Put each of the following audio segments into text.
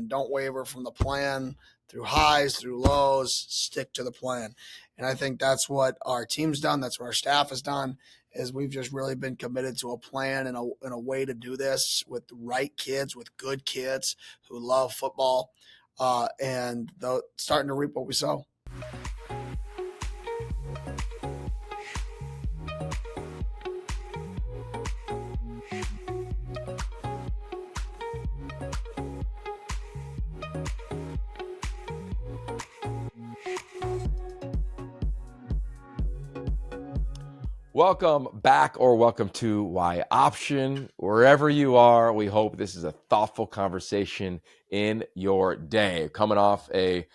plan. Don't waver from the plan through highs, through lows. Stick to the plan. And I think that's what our team's done. That's what our staff has done, is we've just really been committed to a plan and a way to do this with the right kids, with good kids who love football, and starting to reap what we sow. Welcome back, or welcome to Y Option. Wherever you are, we hope this is a thoughtful conversation in your day. Coming off a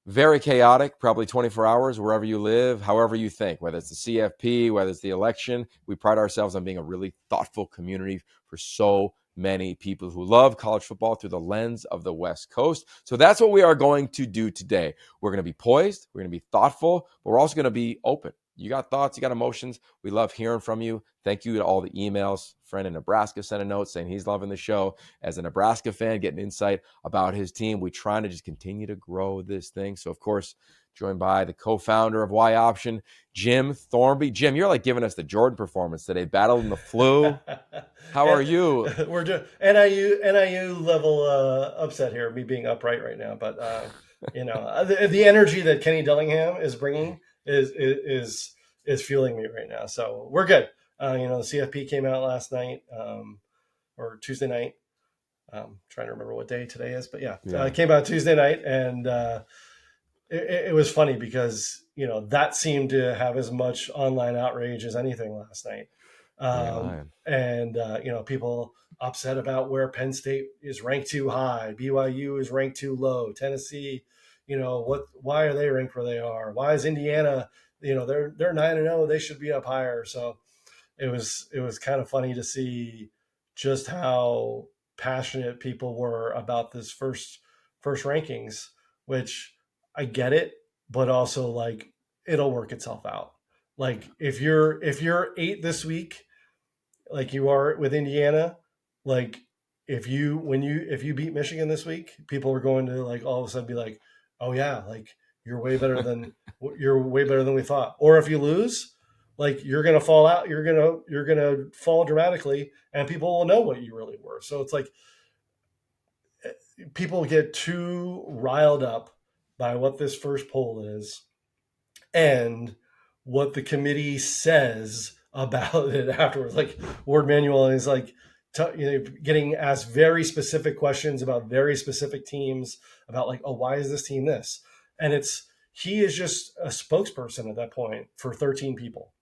very chaotic, probably 24 hours, wherever you live, however you think, whether it's the CFP, whether it's the election, we pride ourselves on being a really thoughtful community for so many people who love college football through the lens of the West Coast. So that's what we are going to do today. We're going to be poised, we're going to be thoughtful, but we're also going to be open. You got thoughts, you got emotions. We love hearing from you. Thank you to all the emails. Friend in Nebraska sent a note saying he's loving the show. As a Nebraska fan, getting insight about his team. We're trying to just continue to grow this thing. So, of course, joined by the co-founder of Y Option, Jim Thornby. Jim, you're like giving us the Jordan performance today, battling the flu. How are you? We're doing NIU level upset here, me being upright right now. But, the energy that Kenny Dillingham is bringing is fueling me right now. So we're good. The CFP came out last night, or Tuesday night. Trying to remember what day today is, but it came out Tuesday night, and it was funny because that seemed to have as much online outrage as anything last night. People upset about where Penn State is ranked too high, BYU is ranked too low, Tennessee, why are they ranked where they are? Why is Indiana, they're 9-0, they should be up higher. So it was kind of funny to see just how passionate people were about this first rankings, which I get it, but also like it'll work itself out. Like if you're 8 this week, like you are with Indiana, like if you beat Michigan this week, people are going to like all of a sudden be like, oh yeah, like you're way better than we thought. Or if you lose, like you're gonna fall out, you're gonna fall dramatically, and people will know what you really were. So it's like people get too riled up by what this first poll is and what the committee says about it afterwards. Like Ward Manuel is like getting asked very specific questions about very specific teams, about like, oh, why is this team this? And he is just a spokesperson at that point for 13 people.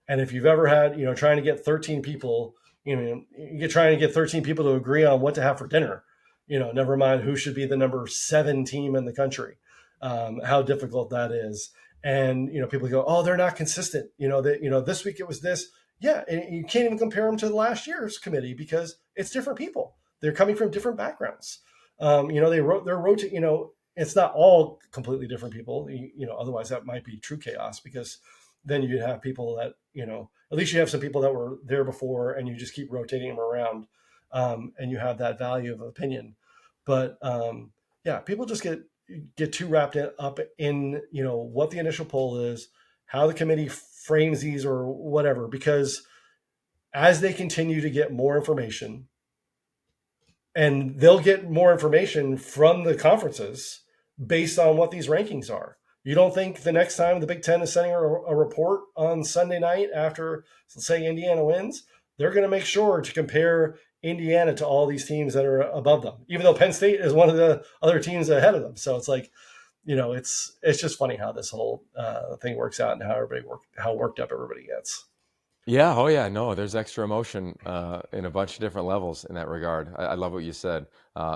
And if you've ever had, trying to get 13 people, you're trying to get 13 people to agree on what to have for dinner, never mind who should be the number 7 team in the country, how difficult that is. And, people go, oh, they're not consistent. This week it was this. Yeah. And you can't even compare them to the last year's committee because it's different people. They're coming from different backgrounds. They're rotating, it's not all completely different people, otherwise that might be true chaos, because then you'd have people that, at least you have some people that were there before and you just keep rotating them around, and you have that value of opinion. But people just get too wrapped up in, what the initial poll is, how the committee frames these or whatever, because as they continue to get more information, and they'll get more information from the conferences based on what these rankings are. You don't think the next time the Big Ten is sending a report on Sunday night after, say, Indiana wins, they're going to make sure to compare Indiana to all these teams that are above them, even though Penn State is one of the other teams ahead of them. So it's like, it's just funny how this whole thing works out and how worked up everybody gets. Yeah. Oh, yeah. No, there's extra emotion in a bunch of different levels in that regard. I love what you said.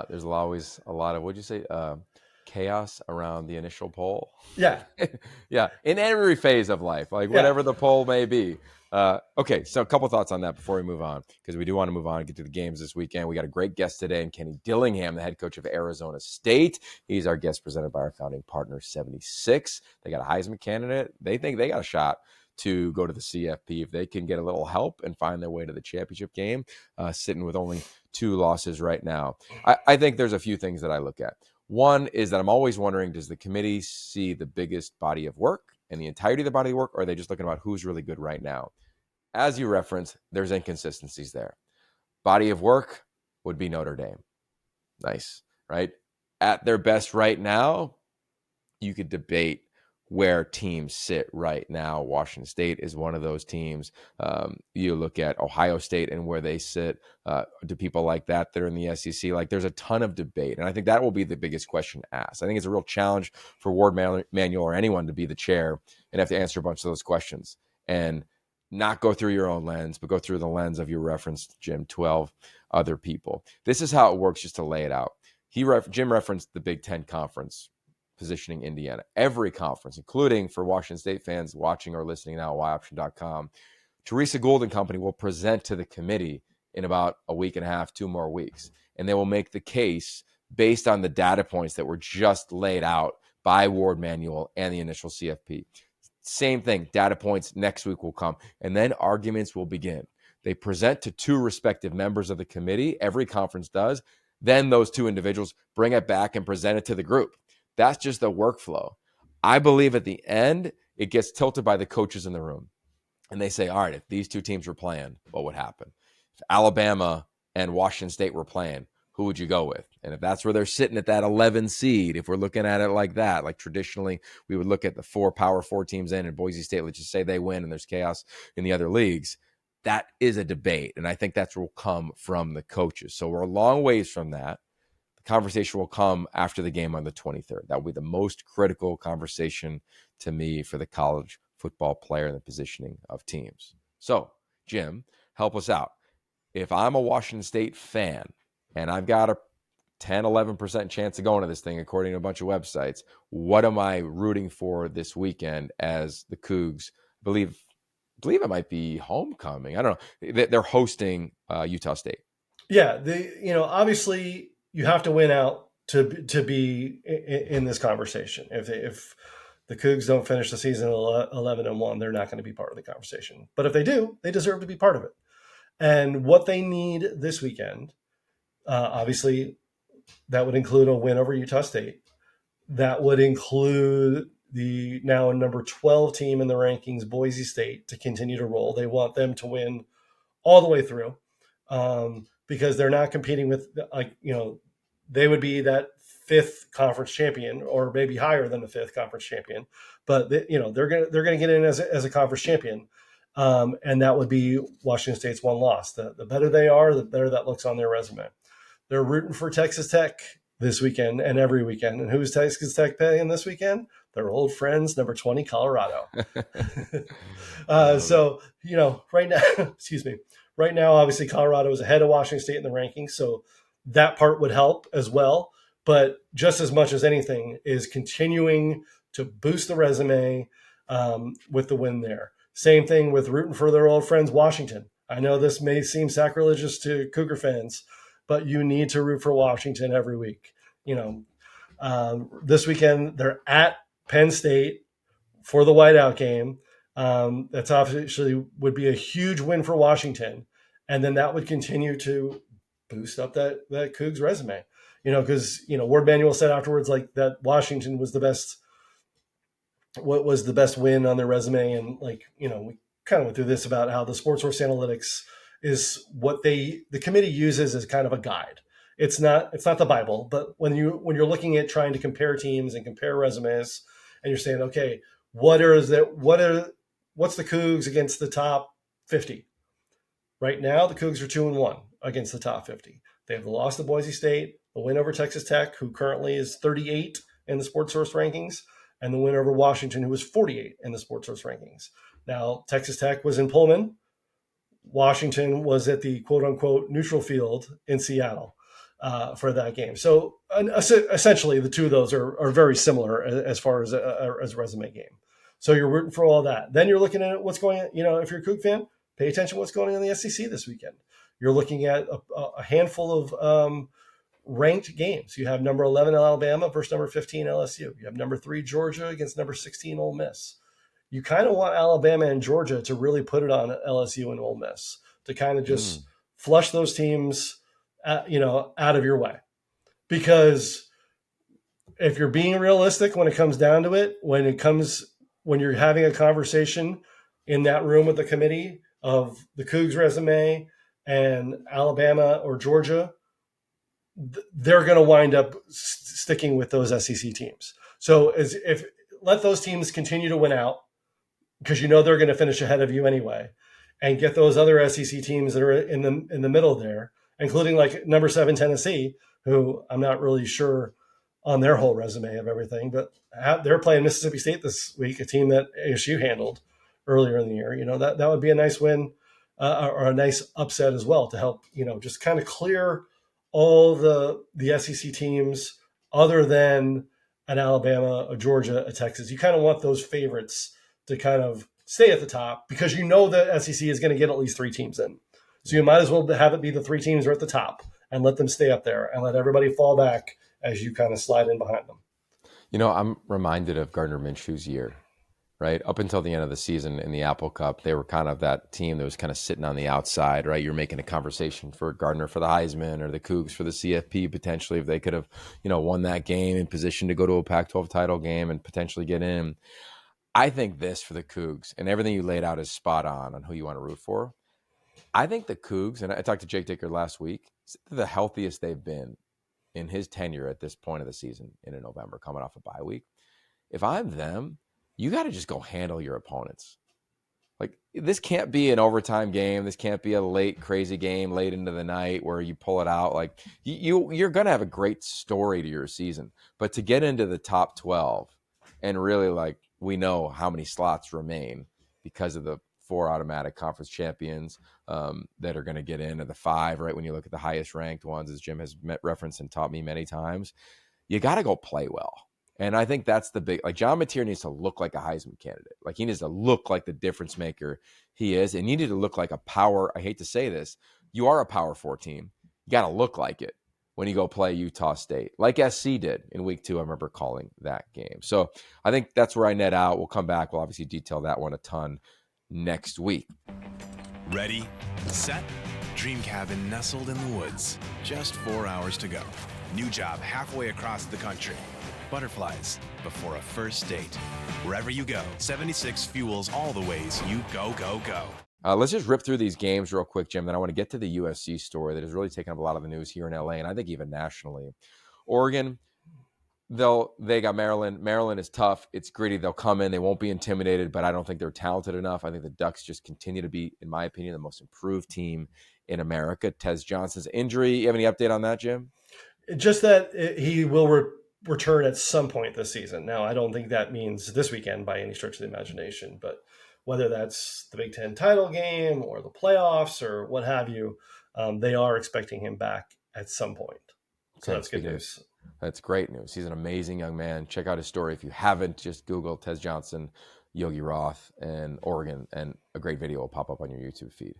There's always a lot of, what'd you say, chaos around the initial poll. Yeah. Yeah. In every phase of life, like whatever the poll may be. Okay. So a couple thoughts on that before we move on, because we do want to move on and get to the games this weekend. We got a great guest today in Kenny Dillingham, the head coach of Arizona State. He's our guest presented by our founding partner, 76. They got a Heisman candidate. They think they got a shot to go to the CFP. If they can get a little help and find their way to the championship game, sitting with only 2 losses right now. I think there's a few things that I look at. One is that I'm always wondering, does the committee see the biggest body of work and the entirety of the body of work, or are they just looking about who's really good right now? As you referenced, there's inconsistencies there. Body of work would be Notre Dame. Nice, right? At their best right now, you could debate where teams sit right now. Washington State is one of those teams. You look at Ohio State and where they sit. Do people like that are in the SEC? Like, there's a ton of debate. And I think that will be the biggest question asked. I think it's a real challenge for Ward Manuel or anyone to be the chair and have to answer a bunch of those questions and not go through your own lens, but go through the lens of your referenced, Jim, 12 other people. This is how it works, just to lay it out. Jim referenced the Big Ten Conference positioning Indiana. Every conference, including for Washington State fans watching or listening now at yoption.com, Teresa Gould and company will present to the committee in about a week and a half, 2 more weeks. And they will make the case based on the data points that were just laid out by Ward Manuel and the initial CFP. Same thing, data points next week will come. And then arguments will begin. They present to 2 respective members of the committee. Every conference does. Then those 2 individuals bring it back and present it to the group. That's just the workflow. I believe at the end, it gets tilted by the coaches in the room. And they say, all right, if these 2 teams were playing, what would happen? If Alabama and Washington State were playing, who would you go with? And if that's where they're sitting at that 11 seed, if we're looking at it like that, like traditionally we would look at the 4 Power 4 teams in, and Boise State, let's just say they win and there's chaos in the other leagues. That is a debate. And I think that's what will come from the coaches. So we're a long ways from that. Conversation will come after the game on the 23rd. That will be the most critical conversation to me for the college football player and the positioning of teams. So, Jim, help us out. If I'm a Washington State fan and I've got a 10, 11% chance of going to this thing, according to a bunch of websites, what am I rooting for this weekend as the Cougs? I believe it might be homecoming. I don't know. They're hosting Utah State. Yeah, obviously you have to win out to be in this conversation. If the Cougs don't finish the season 11-1, they're not going to be part of the conversation. But if they do, they deserve to be part of it. And what they need this weekend, obviously, that would include a win over Utah State. That would include the now number 12 team in the rankings, Boise State, to continue to roll. They want them to win all the way through. Because they're not competing with, they would be that 5th conference champion, or maybe higher than the 5th conference champion, but they're going to get in as a conference champion, and that would be Washington State's 1 loss. The better they are, the better that looks on their resume. They're rooting for Texas Tech this weekend and every weekend, and who's Texas Tech playing this weekend? Their old friends, number 20 Colorado. So right now, excuse me. Right now, obviously, Colorado is ahead of Washington State in the rankings, so that part would help as well. But just as much as anything is continuing to boost the resume with the win there. Same thing with rooting for their old friends, Washington. I know this may seem sacrilegious to Cougar fans, but you need to root for Washington every week. This weekend, they're at Penn State for the whiteout game. That's obviously would be a huge win for Washington. And then that would continue to boost up that Cougs resume, because, Ward Manuel said afterwards, like, that Washington was the best win on their resume. And we kind of went through this about how the SportsSource analytics is what the committee uses as kind of a guide. It's not the Bible, but when you're looking at trying to compare teams and compare resumes, and you're saying, okay, what's the Cougs against the top 50? Right now, the Cougs are 2-1 against the top 50. They have the loss to Boise State, the win over Texas Tech, who currently is 38 in the SportsSource rankings, and the win over Washington, who was 48 in the SportsSource rankings. Now, Texas Tech was in Pullman. Washington was at the quote-unquote neutral field in Seattle for that game. So essentially, the two of those are very similar as far as a resume game. So you're rooting for all that. Then you're looking at what's going on. If you're a Coug fan, pay attention to what's going on in the SEC this weekend. You're looking at a handful of ranked games. You have number 11 Alabama versus number 15 LSU. You have number 3 Georgia against number 16 Ole Miss. you kind of want Alabama and Georgia to really put it on LSU and Ole Miss to kind of just flush those teams, out of your way. Because if you're being realistic when it comes down to it, when you're having a conversation in that room with the committee of the Cougs resume and Alabama or Georgia, they're going to wind up sticking with those SEC teams. So if let those teams continue to win out, because they're going to finish ahead of you anyway, and get those other SEC teams that are in the middle there, including like number 7 Tennessee, who I'm not really sure on their whole resume of everything, but they're playing Mississippi State this week, a team that ASU handled earlier in the year. That would be a nice win or a nice upset as well to help, just kind of clear all the SEC teams other than an Alabama, a Georgia, a Texas. You kind of want those favorites to kind of stay at the top because the SEC is going to get at least 3 teams in. So you might as well have it be the 3 teams are at the top and let them stay up there and let everybody fall back as you kind of slide in behind them. I'm reminded of Gardner Minshew's year, right? Up until the end of the season in the Apple Cup, they were kind of that team that was kind of sitting on the outside, right? You're making a conversation for Gardner for the Heisman or the Cougs for the CFP potentially if they could have, won that game in position to go to a Pac-12 title game and potentially get in. I think this for the Cougs, and everything you laid out is spot on who you want to root for. I think the Cougs, and I talked to Jake Dicker last week, the healthiest they've been in his tenure at this point of the season in November, coming off a bye week. If I'm them, you got to just go handle your opponents. Like, this can't be an overtime game. This can't be a late, crazy game late into the night where you pull it out. Like, you're going to have a great story to your season. But to get into the top 12 and really, we know how many slots remain because of the 4 automatic conference champions that are going to get in, or the 5, right? When you look at the highest ranked ones, as Jim has referenced and taught me many times, you got to go play well. And I think that's the big, John Mateer needs to look like a Heisman candidate. He needs to look like the difference maker he is. And you need to look like a power. I hate to say this. You are a power 4 team. You got to look like it when you go play Utah State, like SC did in week 2. I remember calling that game. So I think that's where I net out. We'll come back. We'll obviously detail that one a ton next week. Ready, set, dream cabin nestled in the woods. Just 4 hours to go. New job halfway across the country. Butterflies before a first date. Wherever you go, 76 fuels all the ways you go, go, go. Let's just rip through these games real quick, Jim. Then I want to get to the USC story that has really taken up a lot of the news here in LA, and I think even nationally. Oregon, they got Maryland. Maryland is tough. It's gritty. They'll come in. They won't be intimidated, but I don't think they're talented enough. I think the Ducks just continue to be, in my opinion, the most improved team in America. Tez Johnson's injury. You have any update on that, Jim? Just that he will return at some point this season. Now, I don't think that means this weekend by any stretch of the imagination, but whether that's the Big Ten title game or the playoffs or what have you, they are expecting him back at some point. So that's good news. That's great news. He's an amazing young man. Check out his story. If you haven't, just Google Tez Johnson, Yogi Roth, and Oregon, and a great video will pop up on your YouTube feed.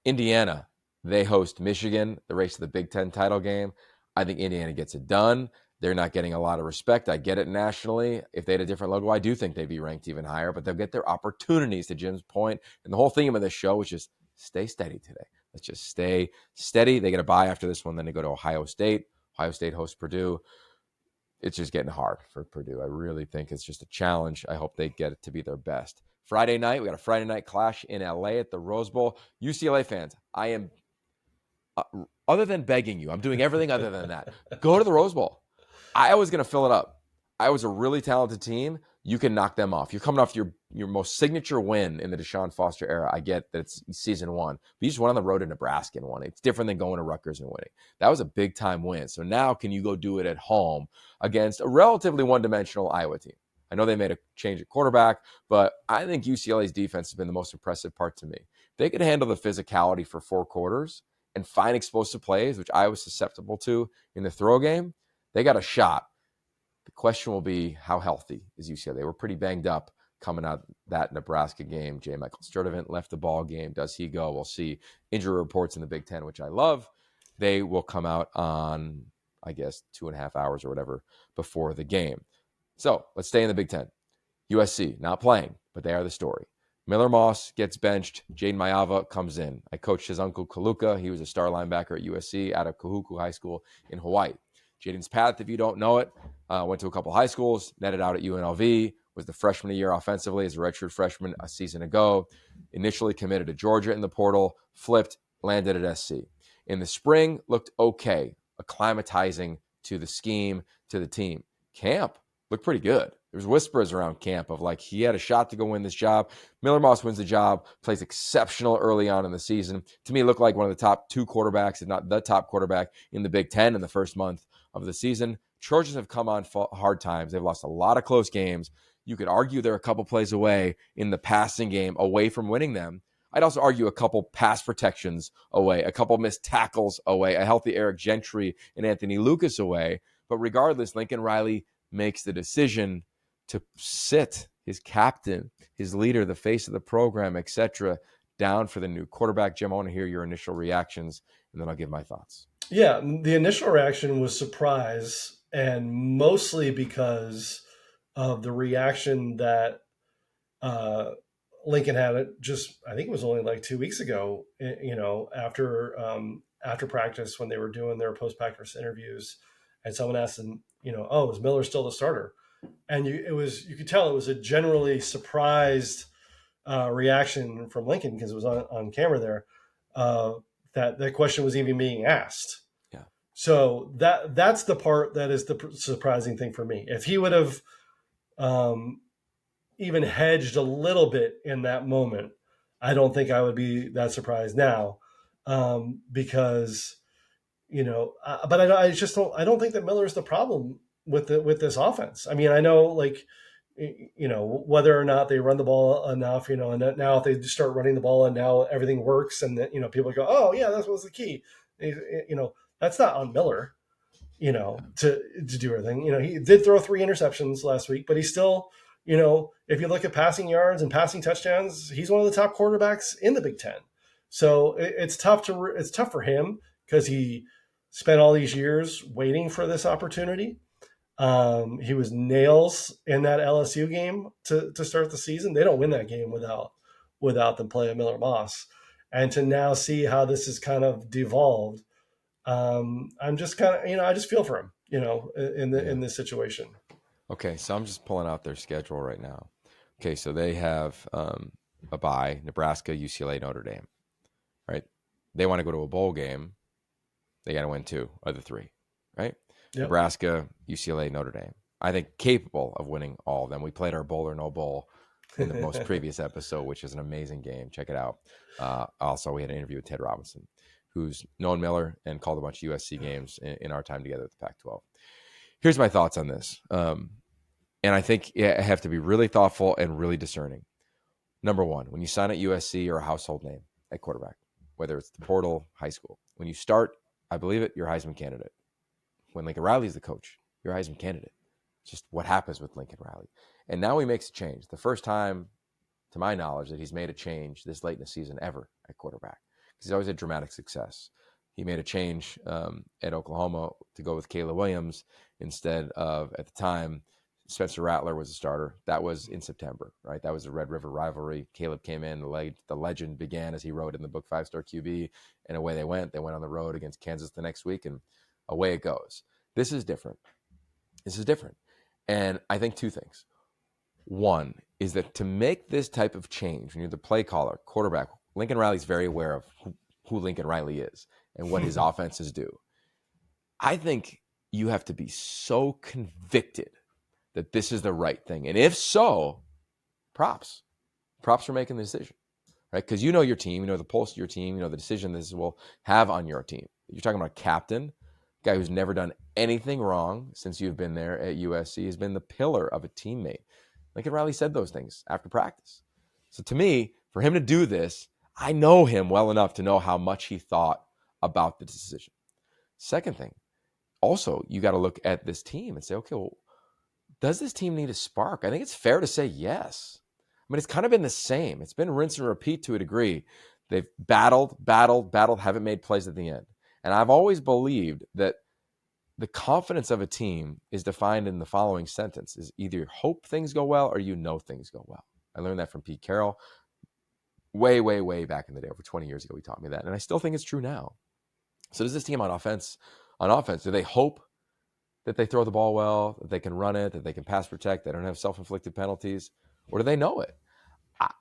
Indiana, they host Michigan, the race to the Big Ten title game. I think Indiana gets it done. They're not getting a lot of respect. I get it nationally. If they had a different logo, I do think they'd be ranked even higher, but they'll get their opportunities, to Jim's point. And the whole theme of this show is just stay steady today. Let's just stay steady. They get a bye after this one. Then they go to Ohio State. Ohio State hosts Purdue. It's just getting hard for Purdue. I really think it's just a challenge. I hope they get it to be their best. Friday night, we got a Friday night clash in LA at the Rose Bowl. UCLA fans, I am, other than begging you, I'm doing everything other than that. Go to the Rose Bowl. I was going to fill it up. I was a really talented team. You can knock them off. You're coming off your most signature win in the Deshaun Foster era. I get that it's season 1, but you just went on the road to Nebraska and won. It's different than going to Rutgers and winning. That was a big time win. So now can you go do it at home against a relatively one-dimensional Iowa team? I know they made a change at quarterback, but I think UCLA's defense has been the most impressive part to me. They could handle the physicality for 4 quarters and find explosive plays, which I was susceptible to in the throw game. They got a shot. The question will be, how healthy is UCLA? They were pretty banged up coming out that Nebraska game. J. Michael Sturdivant left the ball game. Does he go? We'll see. Injury reports in the Big Ten, which I love. They will come out on, I guess, 2.5 hours or whatever before the game. So let's stay in the Big Ten. USC not playing. but they are the story. Miller Moss gets benched. Jaden Mayava comes in. I coached his uncle Kaluka. He was a star linebacker at USC out of Kahuku High School in Hawaii. Jaden's path, if you don't know it, went to a couple high schools, netted out at UNLV, was the freshman of the year offensively as a redshirt freshman a season ago, initially committed to Georgia in the portal, flipped, landed at SC. In the spring, looked okay, acclimatizing to the scheme, to the team. Camp looked pretty good. There's whispers around camp of like he had a shot to go win this job. Miller Moss wins the job, plays exceptional early on in the season. To me, it looked like one of the top 2 quarterbacks, if not the top quarterback in the Big Ten in the first month of the season. Trojans have come on hard times. They've lost a lot of close games. You could argue they're a couple plays away in the passing game away from winning them. I'd also argue a couple pass protections away, a couple missed tackles away, a healthy Eric Gentry and Anthony Lucas away. But regardless, Lincoln Riley makes the decision to sit his captain, his leader, the face of the program, etc., down for the new quarterback. Jim, I want to hear your initial reactions, and then I'll give my thoughts. Yeah, the initial reaction was surprise, and mostly because of the reaction that Lincoln had just, I think it was only like 2 weeks ago, after practice when they were doing their post-practice interviews, and someone asked them, oh, is Miller still the starter? And you could tell it was a generally surprised reaction from Lincoln, because it was on camera there, that question was even being asked. Yeah. So that's the part that is the surprising thing for me. If he would have even hedged a little bit in that moment, I don't think I would be that surprised now, because but I don't think that Miller is the problem with this offense. I mean, I know, like, whether or not they run the ball enough, and now if they just start running the ball and now everything works, and that, people go, oh yeah, that was the key. That's not on Miller, to do everything. He did throw 3 interceptions last week, but he's still, if you look at passing yards and passing touchdowns, he's one of the top quarterbacks in the Big Ten. So it's tough for him, because he spent all these years waiting for this opportunity. He was nails in that LSU game to start the season. They don't win that game without them playing Miller Moss. And to now see how this has kind of devolved, I'm just kind of, I just feel for him, in this situation. Okay, so I'm just pulling out their schedule right now. Okay, so they have a bye: Nebraska, UCLA, Notre Dame. Right? They want to go to a bowl game. They got to win 2 of the 3. Right? Yep. Nebraska, UCLA, Notre Dame. I think capable of winning all of them. We played our bowl or no bowl in the most previous episode, which is an amazing game. Check it out. Also, we had an interview with Ted Robinson, who's known Miller and called a bunch of USC games in our time together with the Pac-12. Here's my thoughts on this. And I think I have to be really thoughtful and really discerning. Number one, when you sign at USC, you're a household name at quarterback, whether it's the portal, high school. When you start, I believe it, you're a Heisman candidate. When Lincoln Riley's the coach, you're a Heisman candidate. It's just what happens with Lincoln Riley. And now he makes a change. The first time, to my knowledge, that he's made a change this late in the season ever at quarterback. Because he's always had dramatic success. He made a change at Oklahoma to go with Caleb Williams instead of, at the time, Spencer Rattler was a starter. That was in September, right? That was the Red River rivalry. Caleb came in, the legend began, as he wrote in the book, 5-Star QB, and away they went. They went on the road against Kansas the next week, and away it goes. This is different. And I think 2 things. One is that to make this type of change, when you're the play caller, quarterback, Lincoln Riley's very aware of who Lincoln Riley is and what his offenses do. I think you have to be so convicted that this is the right thing. And if so, props for making the decision, right? Because you know your team, you know the pulse of your team, you know the decision this will have on your team. You're talking about a captain, a guy who's never done anything wrong since you've been there at USC, has been the pillar of a teammate. Lincoln Riley said those things after practice. So to me, for him to do this, I know him well enough to know how much he thought about the decision. Second thing, also, you got to look at this team and say, okay, well, does this team need a spark? I think it's fair to say yes. I mean, it's kind of been the same. It's been rinse and repeat to a degree. They've battled, haven't made plays at the end. And I've always believed that the confidence of a team is defined in the following sentence: is either hope things go well or you know things go well. I learned that from Pete Carroll way, way, way back in the day. Over 20 years ago, he taught me that. And I still think it's true now. So does this team on offense, do they hope that they throw the ball well, that they can run it, that they can pass protect, they don't have self-inflicted penalties? Or do they know it?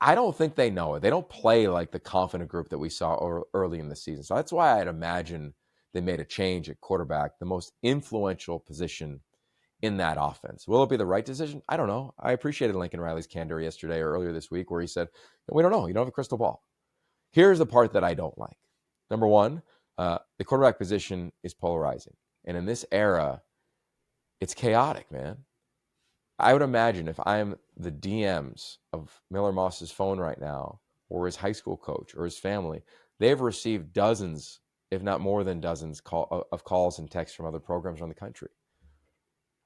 I don't think they know it. They don't play like the confident group that we saw early in the season. So that's why I'd imagine they made a change at quarterback, the most influential position in that offense. Will it be the right decision? I don't know. I appreciated Lincoln Riley's candor yesterday or earlier this week where he said, we don't know. You don't have a crystal ball. Here's the part that I don't like. Number one, the quarterback position is polarizing. And in this era, it's chaotic, man. I would imagine if I'm the DMs of Miller Moss's phone right now, or his high school coach, or his family, they've received dozens, if not more than dozens, of calls and texts from other programs around the country.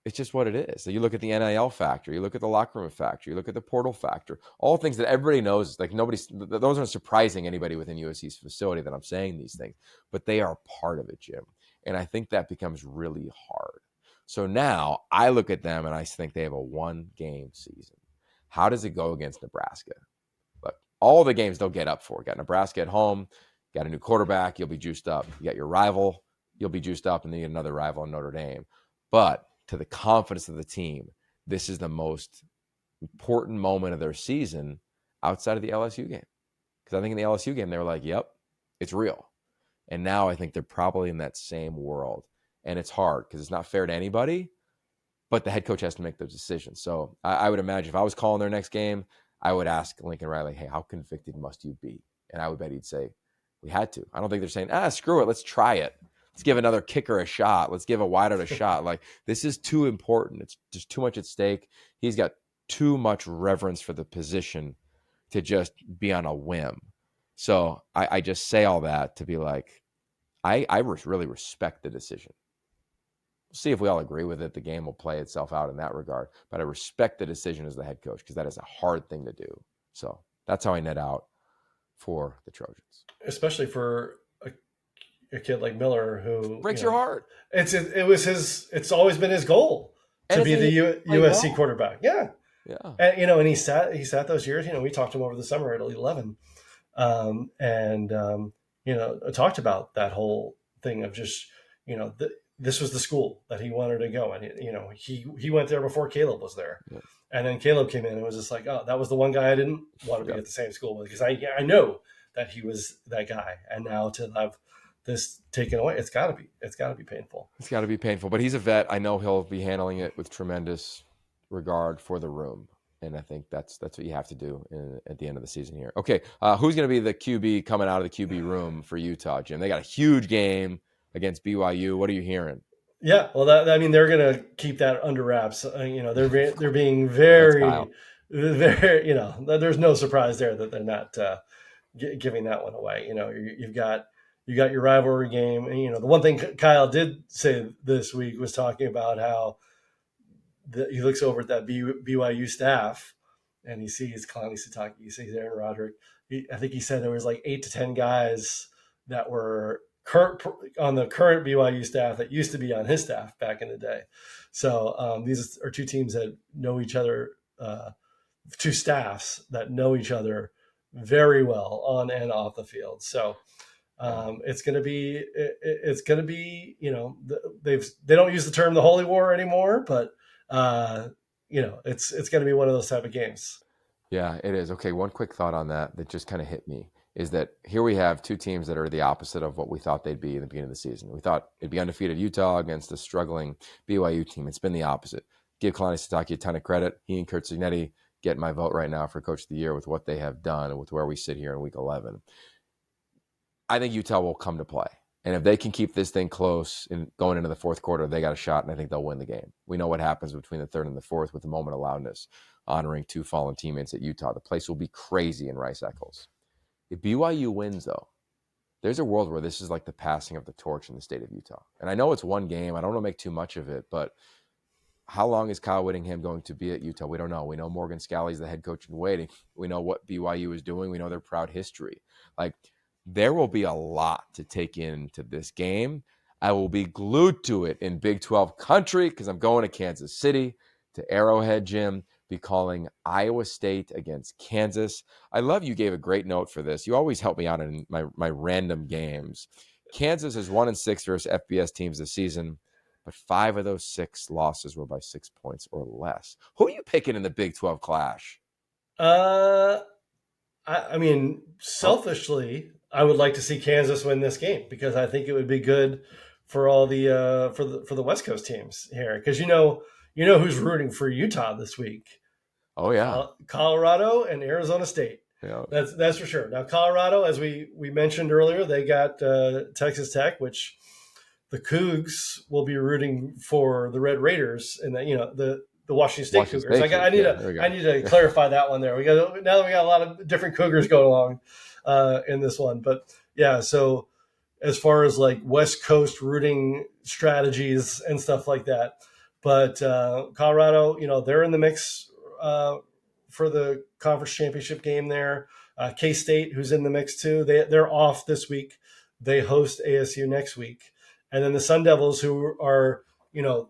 It's just what it is. So you look at the NIL factor, you look at the locker room factor, you look at the portal factor, all things that everybody knows. Like those aren't surprising anybody within USC's facility that I'm saying these things, but they are part of it, Jim. And I think that becomes really hard. So now I look at them and I think they have a 1-game season. How does it go against Nebraska? Look, all the games they'll get up for. Got Nebraska at home, got a new quarterback, you'll be juiced up. You got your rival, you'll be juiced up, and then you get another rival in Notre Dame. But to the confidence of the team, this is the most important moment of their season outside of the LSU game. Because I think in the LSU game, they were like, yep, it's real. And now I think they're probably in that same world. And it's hard because it's not fair to anybody, but the head coach has to make those decisions. So I would imagine if I was calling their next game, I would ask Lincoln Riley, hey, how convicted must you be? And I would bet he'd say, we had to. I don't think they're saying, screw it, let's try it. Let's give another kicker a shot. Let's give a wideout a shot. Like, this is too important. It's just too much at stake. He's got too much reverence for the position to just be on a whim. So I just say all that to be like, I really respect the decision. We'll see if we all agree with it. The game will play itself out in that regard. But I respect the decision as the head coach because that is a hard thing to do. So that's how I net out for the Trojans. Especially for a kid like Miller who breaks your heart. It's always been his goal to be the USC quarterback. Yeah. And and he sat those years. We talked to him over the summer at Elite 11, talked about that whole thing of just this was the school that he wanted to go, and he went there before Caleb was there, and then Caleb came in and was just like, oh, that was the one guy I didn't want to be at the same school with because I know that he was that guy, and now to have this taken away, it's got to be painful. It's got to be painful, but he's a vet. I know he'll be handling it with tremendous regard for the room. And I think that's what you have to do at the end of the season here. Okay, who's going to be the QB coming out of the QB room for Utah, Jim? They got a huge game against BYU. What are you hearing? Yeah, well, they're going to keep that under wraps. They're being very, very. There's no surprise there that they're not giving that one away. You've got your rivalry game, and the one thing Kyle did say this week was talking about how he looks over at that BYU staff and he sees Kalani Sitake, he sees Aaron Roderick. I think he said there was like 8 to 10 guys that were on the current BYU staff that used to be on his staff back in the day. So these are two teams that know each other, two staffs that know each other very well on and off the field. So it's going to be, they don't use the term the Holy War anymore, but it's going to be one of those type of games. Yeah, it is. Okay, one quick thought on that just kind of hit me is that here we have two teams that are the opposite of what we thought they'd be in the beginning of the season. We thought it'd be undefeated Utah against a struggling BYU team. It's been the opposite. Give Kalani Sitake a ton of credit. He and Kurt Cignetti get my vote right now for Coach of the Year with what they have done and with where we sit here in Week 11. I think Utah will come to play. And if they can keep this thing close and going into the fourth quarter, they got a shot, and I think they'll win the game. We know what happens between the third and the fourth with the moment of loudness, honoring two fallen teammates at Utah. The place will be crazy in Rice-Eccles. If BYU wins, though, there's a world where this is like the passing of the torch in the state of Utah. And I know it's one game. I don't want to make too much of it, but how long is Kyle Whittingham going to be at Utah? We don't know. We know Morgan Scalley's the head coach in waiting. We know what BYU is doing. We know their proud history. There will be a lot to take into this game. I will be glued to it in Big 12 country because I'm going to Kansas City, to Arrowhead, Jim, be calling Iowa State against Kansas. I love you gave a great note for this. You always help me out in my random games. Kansas is 1-6 versus FBS teams this season, but 5 of those 6 losses were by 6 points or less. Who are you picking in the Big 12 clash? I mean, selfishly, I would like to see Kansas win this game because I think it would be good for all the for the West Coast teams here. Because you know who's rooting for Utah this week. Oh yeah, Colorado and Arizona State. Yeah. That's for sure. Now Colorado, as we mentioned earlier, they got Texas Tech, which the Cougs will be rooting for the Red Raiders, and the Washington State Cougars. I need to clarify that one there. Now that we got a lot of different Cougars going along in this one, but yeah. So as far as like West Coast rooting strategies and stuff like that, but Colorado, they're in the mix for the conference championship game there. K-State, who's in the mix too, they're off this week. They host ASU next week, and then the Sun Devils, who are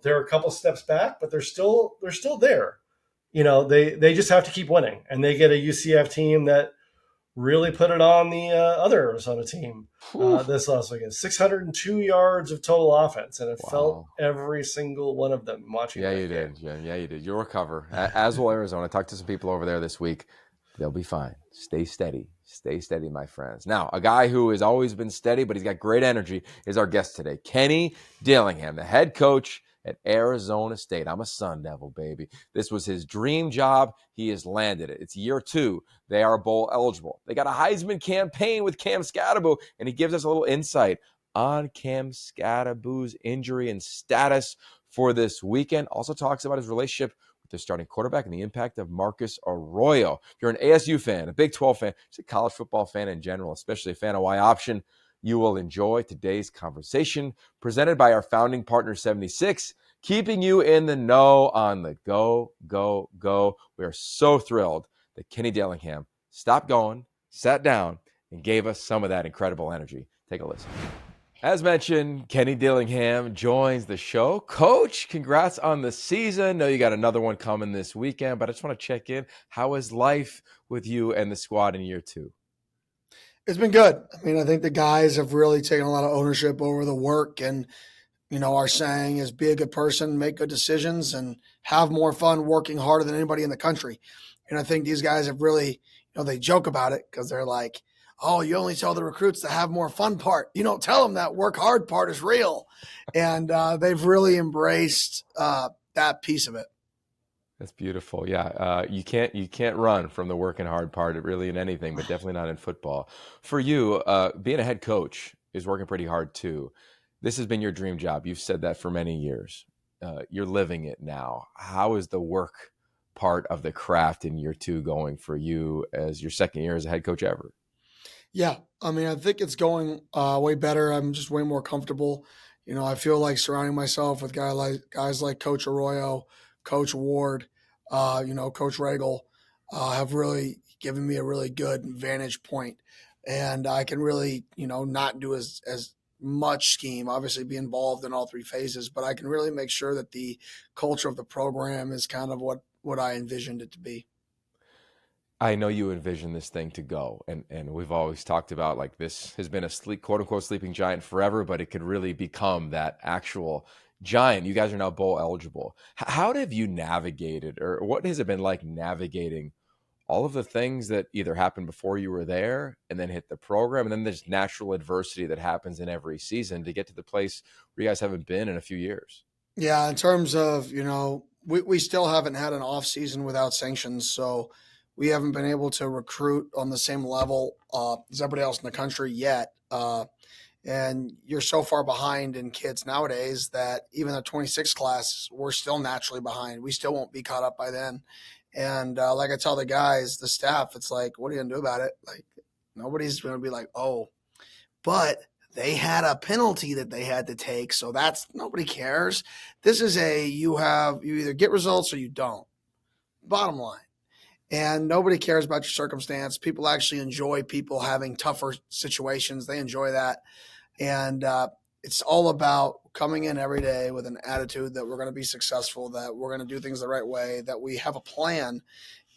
they're a couple steps back, but they're still there. They just have to keep winning, and they get a UCF team that really put it on the other Arizona team this last weekend. 602 yards of total offense, and it felt every single one of them watching. Yeah, you did. Yeah, you did. You'll recover, as will Arizona. I talked to some people over there this week. They'll be fine. Stay steady. Stay steady, my friends. Now, a guy who has always been steady, but he's got great energy, is our guest today, Kenny Dillingham, the head coach at Arizona State. I'm a Sun Devil, baby. This was his dream job. He has landed it. It's year 2. They are bowl eligible. They got a Heisman campaign with Cam Skattebo, and he gives us a little insight on Cam Skattebo's injury and status for this weekend. Also talks about his relationship with the starting quarterback and the impact of Marcus Arroyo. If you're an ASU fan, a Big 12 fan, just a college football fan in general, especially a fan of Y Option, you will enjoy today's conversation presented by our founding partner 76, keeping you in the know on the go, go, go. We are so thrilled that Kenny Dillingham stopped going, sat down, and gave us some of that incredible energy. Take a listen. As mentioned, Kenny Dillingham joins the show. Coach, congrats on the season. Know you got another one coming this weekend, but I just want to check in. How is life with you and the squad in year 2? It's been good. I mean, I think the guys have really taken a lot of ownership over the work, and our saying is be a good person, make good decisions, and have more fun working harder than anybody in the country. And I think these guys have really, they joke about it because they're like, oh, you only tell the recruits to have more fun part. You don't tell them that work hard part is real. And they've really embraced that piece of it. That's beautiful. Yeah. You can't run from the working hard part really in anything, but definitely not in football. For you, being a head coach is working pretty hard too. This has been your dream job. You've said that for many years. You're living it now. How is the work part of the craft in year 2 going for you as your second year as a head coach ever? Yeah. I mean, I think it's going way better. I'm just way more comfortable. I feel like surrounding myself with guys like Coach Arroyo, Coach Ward, Coach Regal have really given me a really good vantage point. And I can really, not do as much scheme, obviously be involved in all 3 phases, but I can really make sure that the culture of the program is kind of what I envisioned it to be. I know you envision this thing to go, and we've always talked about like this has been a quote unquote sleeping giant forever, but it could really become that actual giant. You guys are now bowl eligible. How have you navigated, or what has it been like navigating all of the things that either happened before you were there and then hit the program, and then there's natural adversity that happens in every season to get to the place where you guys haven't been in a few years? Yeah, in terms of, we still haven't had an off season without sanctions, so we haven't been able to recruit on the same level as everybody else in the country yet. And you're so far behind in kids nowadays that even the 26 class, we're still naturally behind. We still won't be caught up by then. And like I tell the guys, the staff, it's like, what are you going to do about it? Like, nobody's going to be like, oh, but they had a penalty that they had to take. So nobody cares. This is you either get results or you don't. Bottom line. And nobody cares about your circumstance. People actually enjoy people having tougher situations. They enjoy that. And it's all about coming in every day with an attitude that we're going to be successful, that we're going to do things the right way, that we have a plan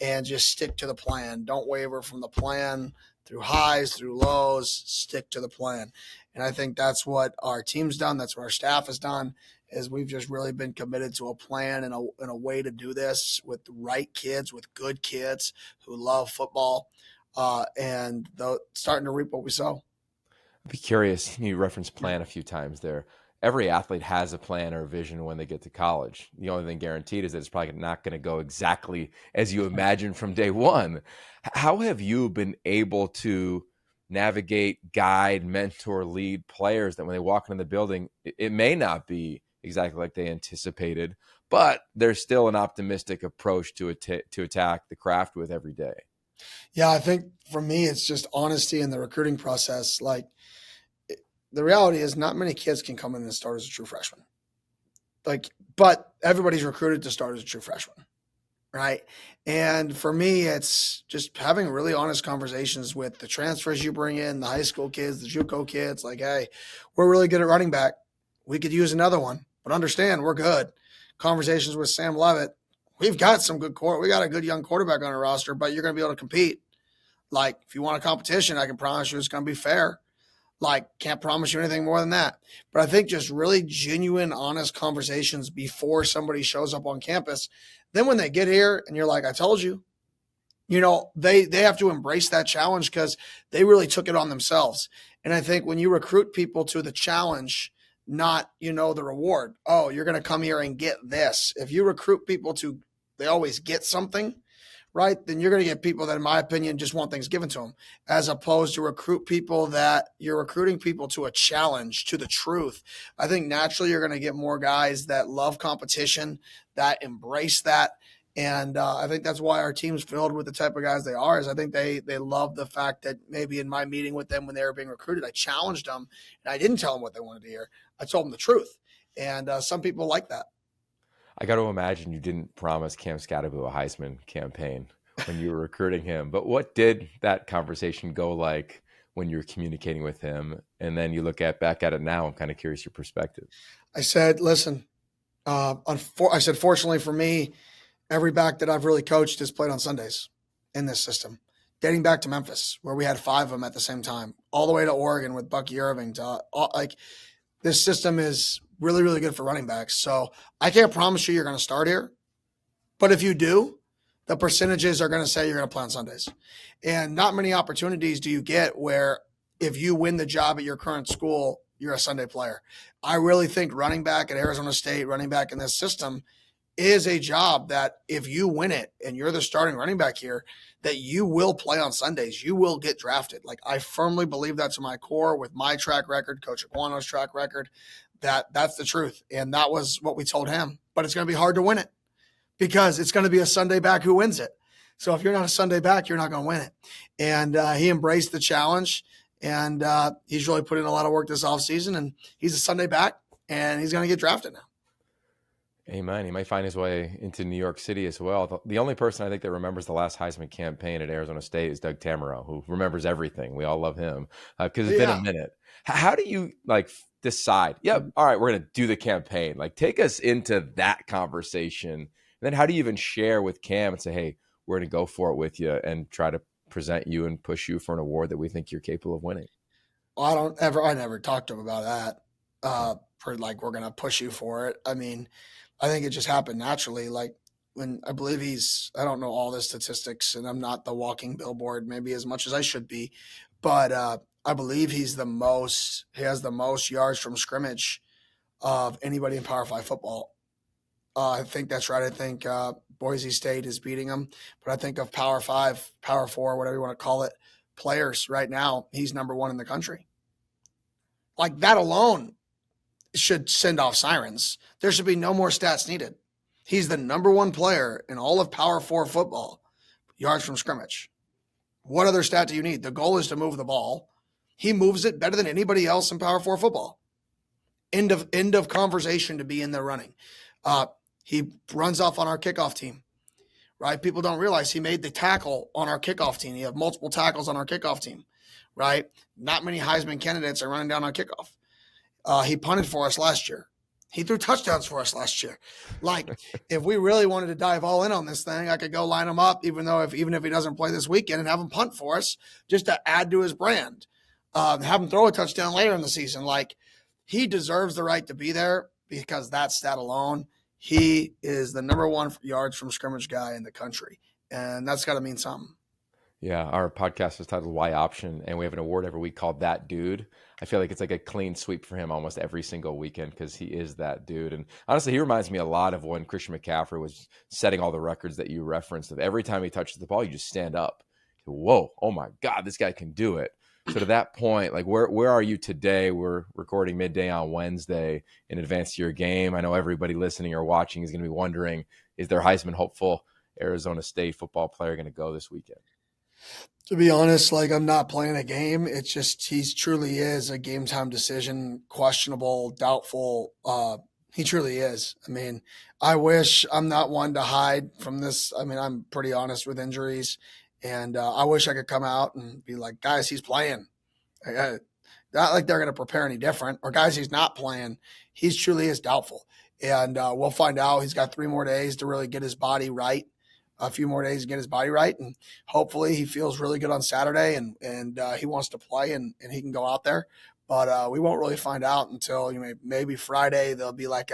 and just stick to the plan. Don't waver from the plan through highs, through lows, stick to the plan. And I think that's what our team's done. That's what our staff has done, is we've just really been committed to a plan and a way to do this with the right kids, with good kids who love football, and starting to reap what we sow. I'd be curious. You referenced plan a few times there. Every athlete has a plan or a vision when they get to college. The only thing guaranteed is that it's probably not going to go exactly as you imagine from day one. How have you been able to navigate, guide, mentor, lead players that when they walk into the building, it may not be exactly like they anticipated, but there's still an optimistic approach to attack the craft with every day? Yeah, I think for me, it's just honesty in the recruiting process. Like, the reality is not many kids can come in and start as a true freshman. But everybody's recruited to start as a true freshman, right? And for me, it's just having really honest conversations with the transfers you bring in, the high school kids, the JUCO kids. Like, hey, we're really good at running back. We could use another one, but understand we're good. Conversations with Sam Levitt. We've got some good we got a good young quarterback on our roster, but you're going to be able to compete. Like, if you want a competition, I can promise you it's going to be fair. Like, can't promise you anything more than that. But I think just really genuine, honest conversations before somebody shows up on campus. Then when they get here and you're like, I told you, they have to embrace that challenge because they really took it on themselves. And I think when you recruit people to the challenge, not, the reward, oh, you're going to come here and get this. If you recruit people to, they always get something, right? Then you're going to get people that, in my opinion, just want things given to them, as opposed to recruiting people to a challenge, to the truth. I think naturally you're going to get more guys that love competition, that embrace that. And I think that's why our team's filled with the type of guys they are, is I think they love the fact that maybe in my meeting with them when they were being recruited, I challenged them and I didn't tell them what they wanted to hear. I told them the truth. And some people like that. I got to imagine you didn't promise Cam Skattebo a Heisman campaign when you were recruiting him. But what did that conversation go like when you were communicating with him? And then you look back at it now. I'm kind of curious your perspective. I said, listen, fortunately for me, every back that I've really coached has played on Sundays in this system, dating back to Memphis, where we had 5 of them at the same time, all the way to Oregon with Bucky Irving. This system is really, really good for running backs. So I can't promise you're going to start here. But if you do, the percentages are going to say you're going to play on Sundays. And not many opportunities do you get where if you win the job at your current school, you're a Sunday player. I really think running back at Arizona State, running back in this system, is a job that if you win it and you're the starting running back here, that you will play on Sundays. You will get drafted. Like, I firmly believe that to my core with my track record, Coach Aquano's track record, that's the truth. And that was what we told him. But it's going to be hard to win it because it's going to be a Sunday back who wins it. So if you're not a Sunday back, you're not going to win it. And he embraced the challenge, and he's really put in a lot of work this offseason, and he's a Sunday back, and he's going to get drafted now. Amen. He might find his way into New York City as well. The only person I think that remembers the last Heisman campaign at Arizona State is Doug Tamaro, who remembers everything. We all love him because it's been a minute. How do you decide? Yep. All right, we're going to do the campaign. Take us into that conversation. And then how do you even share with Cam and say, hey, we're going to go for it with you and try to present you and push you for an award that we think you're capable of winning? Well, I never talked to him about that. We're going to push you for it. I mean, I think it just happened naturally. When I believe I don't know all the statistics, and I'm not the walking billboard maybe as much as I should be, but I believe he has the most yards from scrimmage of anybody in Power 5 football. I think that's right. I think Boise State is beating him, but I think of Power 5, Power 4, whatever you want to call it, players right now, he's number 1 in the country. That alone should send off sirens. There should be no more stats needed. He's the number 1 player in all of Power 4 football, yards from scrimmage. What other stat do you need? The goal is to move the ball. He moves it better than anybody else in Power 4 football. End of conversation to be in there running. He runs off on our kickoff team, right? People don't realize he made the tackle on our kickoff team. You have multiple tackles on our kickoff team, right? Not many Heisman candidates are running down on kickoff. He punted for us last year. He threw touchdowns for us last year. Like, if we really wanted to dive all in on this thing, I could go line him up, even if he doesn't play this weekend, and have him punt for us just to add to his brand. Have him throw a touchdown later in the season. Like, he deserves the right to be there because that stat alone, he is the number one yards from scrimmage guy in the country. And that's got to mean something. Yeah, our podcast is titled Why Option, and we have an award every week called That Dude. I feel like it's like a clean sweep for him almost every single weekend because he is that dude. And honestly, he reminds me a lot of when Christian McCaffrey was setting all the records that you referenced. Of every time he touches the ball, you just stand up. Whoa, oh my God, this guy can do it. So to that point, like where are you today? We're recording midday on Wednesday in advance to your game. I know everybody listening or watching is going to be wondering, is their Heisman hopeful Arizona State football player going to go this weekend? To be honest, like, I'm not playing a game. It's just he truly is a game time decision, questionable, doubtful. He truly is. I mean, I wish I'm not one to hide from this. I mean, I'm pretty honest with injuries, and I wish I could come out and be like, guys, he's playing. Not like they're going to prepare any different. Or guys, he's not playing. He truly is doubtful, and we'll find out. He's got 3 more days to really get his body right. A few more days to get his body right, and hopefully he feels really good on Saturday and he wants to play and he can go out there. But we won't really find out until maybe Friday. There'll be like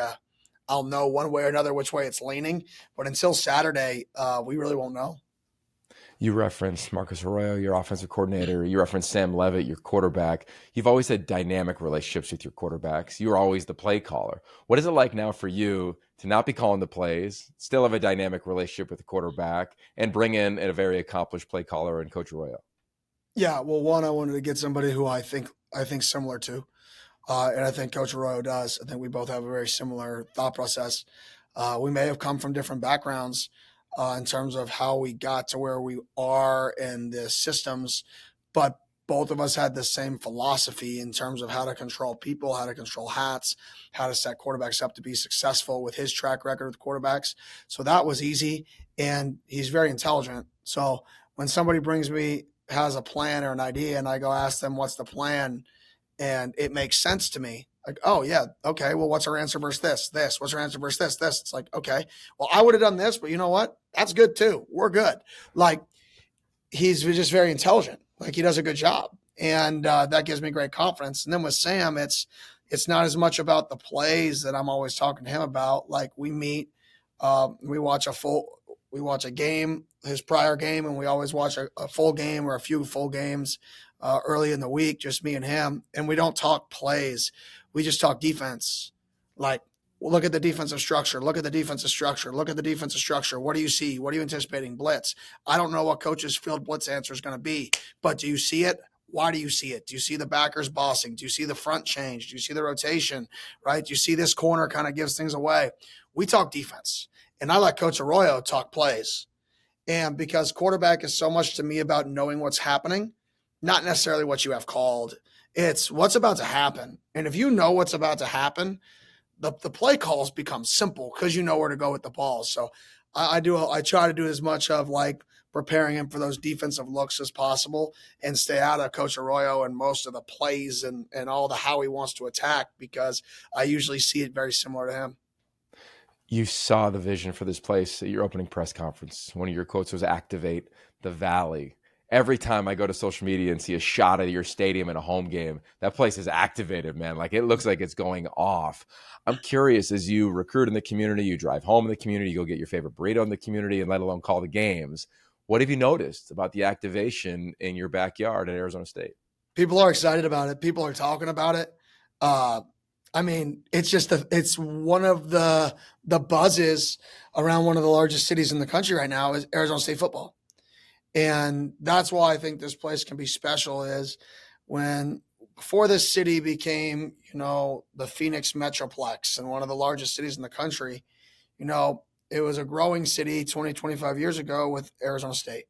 I'll know one way or another which way it's leaning. But until Saturday, we really won't know. You referenced Marcus Arroyo, your offensive coordinator. You referenced Sam Levitt, your quarterback. You've always had dynamic relationships with your quarterbacks. You were always the play caller. What is it like now for you to not be calling the plays, still have a dynamic relationship with the quarterback, and bring in a very accomplished play caller in Coach Arroyo? Yeah, well, one, I wanted to get somebody who I think similar to, and I think Coach Arroyo does. I think we both have a very similar thought process. We may have come from different backgrounds in terms of how we got to where we are and the systems, but both of us had the same philosophy in terms of how to control people, how to control hats, how to set quarterbacks up to be successful with his track record with quarterbacks. So that was easy, and he's very intelligent. So when somebody has a plan or an idea, and I go ask them, what's the plan? And it makes sense to me. Like, oh, yeah, okay, well, what's our answer versus this? What's our answer versus this? It's like, okay, well, I would have done this, but you know what? That's good too. We're good. Like, he's just very intelligent. Like, he does a good job. And that gives me great confidence. And then with Sam, it's not as much about the plays that I'm always talking to him about. Like, we meet, we watch a game, his prior game, and we always watch a full game or a few full games early in the week, just me and him. And we don't talk plays. We just talk defense. Like, look at the defensive structure. Look at the defensive structure. Look at the defensive structure. What do you see? What are you anticipating? Blitz. I don't know what coach's field blitz answer is going to be, but do you see it? Why do you see it? Do you see the backers bossing? Do you see the front change? Do you see the rotation, right? Do you see this corner kind of gives things away? We talk defense, and I let Coach Arroyo talk plays. And because quarterback is so much to me about knowing what's happening, not necessarily what you have called. It's what's about to happen. And if you know what's about to happen, the play calls become simple because you know where to go with the ball. So I try to do as much of like preparing him for those defensive looks as possible and stay out of Coach Arroyo and most of the plays and all the how he wants to attack, because I usually see it very similar to him. You saw the vision for this place at your opening press conference. One of your quotes was activate the valley. Every time I go to social media and see a shot of your stadium in a home game, that place is activated, man. Like, it looks like it's going off. I'm curious, as you recruit in the community, you drive home in the community, you go get your favorite burrito in the community, and let alone call the games. What have you noticed about the activation in your backyard at Arizona State? People are excited about it. People are talking about it. I mean, it's one of the buzzes around one of the largest cities in the country right now is Arizona State football. And that's why I think this place can be special is before this city became, the Phoenix Metroplex and one of the largest cities in the country, it was a growing city 20, 25 years ago with Arizona State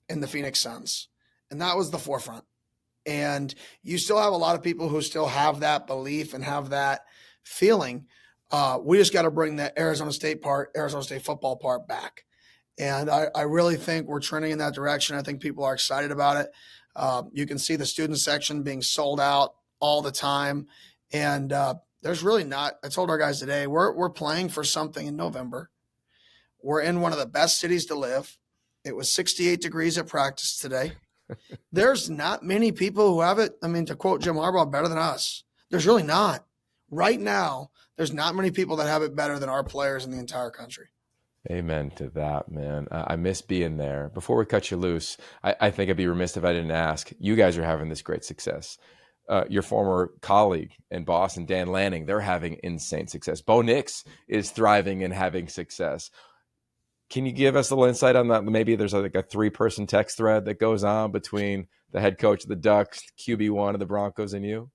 and the Phoenix Suns. And that was the forefront. And you still have a lot of people who still have that belief and have that feeling. We just got to bring the Arizona State football part back. And I really think we're trending in that direction. I think people are excited about it. You can see the student section being sold out all the time. And there's really not. I told our guys today, we're playing for something in November. We're in one of the best cities to live. It was 68 degrees at practice today. There's not many people who have it. I mean, to quote Jim Harbaugh, better than us. There's really not. Right now, there's not many people that have it better than our players in the entire country. Amen to that, man. I miss being there. Before we cut you loose, I think I'd be remiss if I didn't ask. You guys are having this great success. Your former colleague and boss and Dan Lanning, they're having insane success. Bo Nix is thriving and having success. Can you give us a little insight on that? Maybe there's like a 3-person text thread that goes on between the head coach of the Ducks, QB1 of the Broncos, and you?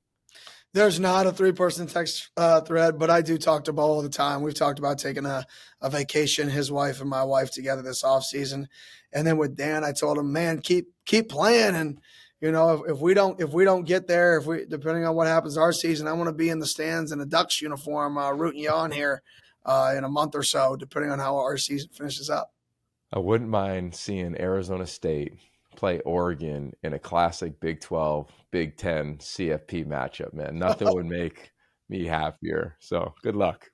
There's not a 3-person text thread, but I do talk to Bo all the time. We've talked about taking a vacation, his wife and my wife together this offseason. And then with Dan, I told him, man, keep playing. And, you know, if we don't get there, depending on what happens our season, I want to be in the stands in a Ducks uniform rooting you on here in a month or so, depending on how our season finishes up. I wouldn't mind seeing Arizona State play Oregon in a classic Big 12, Big 10 CFP matchup, man. Nothing would make me happier. So good luck.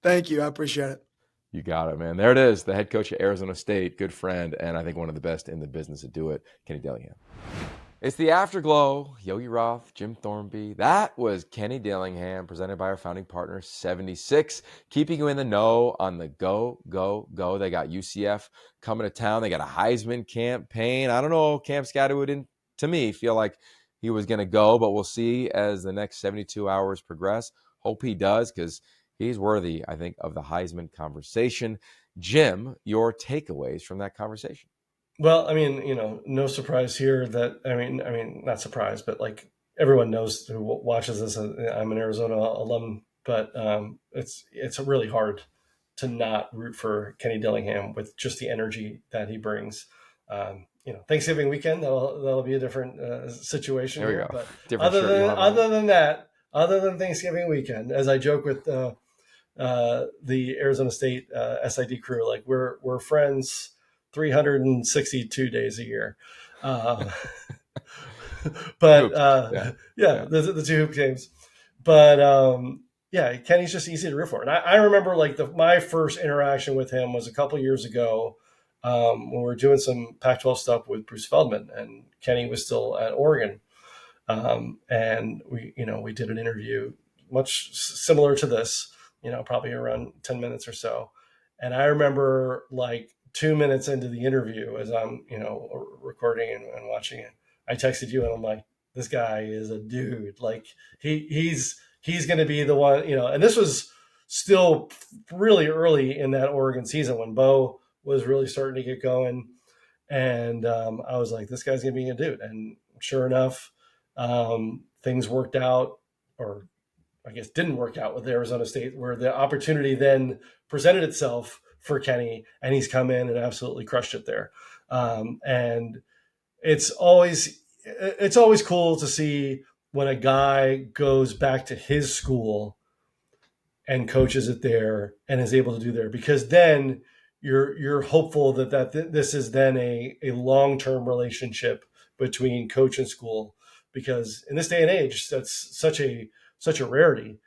Thank you. I appreciate it. You got it, man. There it is. The head coach of Arizona State, good friend, and I think one of the best in the business to do it, Kenny Dillingham. It's the Afterglow. Yogi Roth, Jim Thornby. That was Kenny Dillingham, presented by our founding partner, 76, keeping you in the know on the go, go, go. They got UCF coming to town. They got a Heisman campaign. I don't know. Cam Skattebo didn't, to me, feel like he was going to go, but we'll see as the next 72 hours progress. Hope he does, because he's worthy, I think, of the Heisman conversation. Jim, your takeaways from that conversation? Well, I mean, you know, no surprise here that, I mean, not surprised, but like everyone knows who watches this. I'm an Arizona alum, but it's really hard to not root for Kenny Dillingham with just the energy that he brings. You know, Thanksgiving weekend, that'll be a different situation. There we here. go. But Different other than Thanksgiving weekend, as I joke with the Arizona State SID crew, like we're friends 362 days a year. But the 2 hoop games. But yeah, Kenny's just easy to root for. And I remember like my first interaction with him was a couple years ago when we were doing some Pac-12 stuff with Bruce Feldman, and Kenny was still at Oregon. And we did an interview much similar to this, probably around 10 minutes or so. And I remember like 2 minutes into the interview, as I'm, recording and watching it, I texted you and I'm like, this guy is a dude. Like he's going to be the one, and this was still really early in that Oregon season when Bo was really starting to get going. And I was like, this guy's going to be a dude. And sure enough, things worked out, or I guess didn't work out with Arizona State, where the opportunity then presented itself for Kenny, and he's come in and absolutely crushed it there. And it's always cool to see when a guy goes back to his school and coaches it there and is able to do there, because then you're hopeful that this is then a long-term relationship between coach and school, because in this day and age, that's such a rarity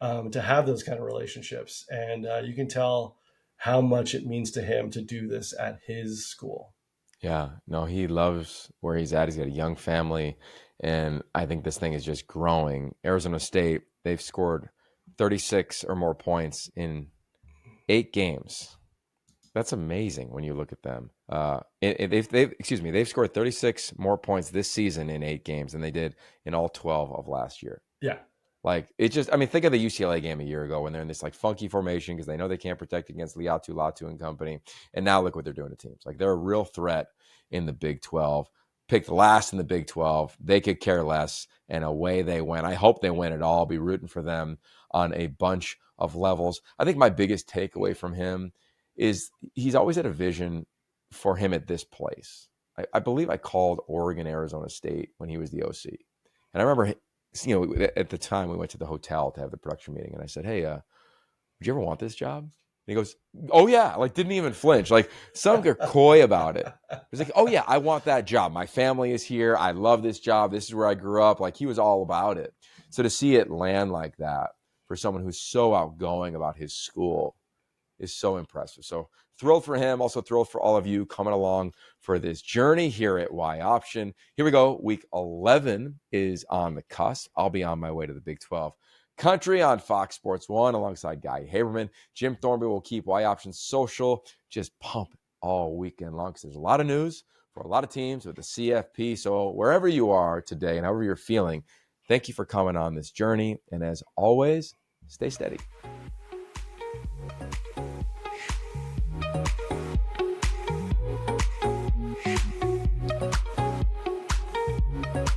to have those kind of relationships. And you can tell how much it means to him to do this at his school. Yeah, no, he loves where he's at. He's got a young family, and I think this thing is just growing. Arizona State, they've scored 36 or more points in 8 games. That's amazing when you look at them. They've scored 36 more points this season in 8 games than they did in all 12 of last year. Yeah. Like, think of the UCLA game a year ago when they're in this like funky formation because they know they can't protect against Latu and company. And now look what they're doing to teams. Like, they're a real threat in the Big 12. Picked last in the Big 12. They could care less, and away they went. I hope they win it all. I'll be rooting for them on a bunch of levels. I think my biggest takeaway from him is he's always had a vision for him at this place. I believe I called Oregon, Arizona State when he was the OC. And I remember, at the time we went to the hotel to have the production meeting, and I said, hey, would you ever want this job? And he goes, oh yeah, like didn't even flinch. Like some are coy about it. He's like, oh yeah, I want that job. My family is here. I love this job. This is where I grew up. Like he was all about it. So to see it land like that for someone who's so outgoing about his school is so impressive. So thrilled for him. Also thrilled for all of you coming along for this journey here at Y Option. Here we go. Week 11 is on the cusp. I'll be on my way to the Big 12 Country on Fox Sports 1 alongside Guy Haberman. Jim Thornby will keep Y Option social just pumping all weekend long because there's a lot of news for a lot of teams with the CFP. So wherever you are today and however you're feeling, thank you for coming on this journey. And as always, stay steady.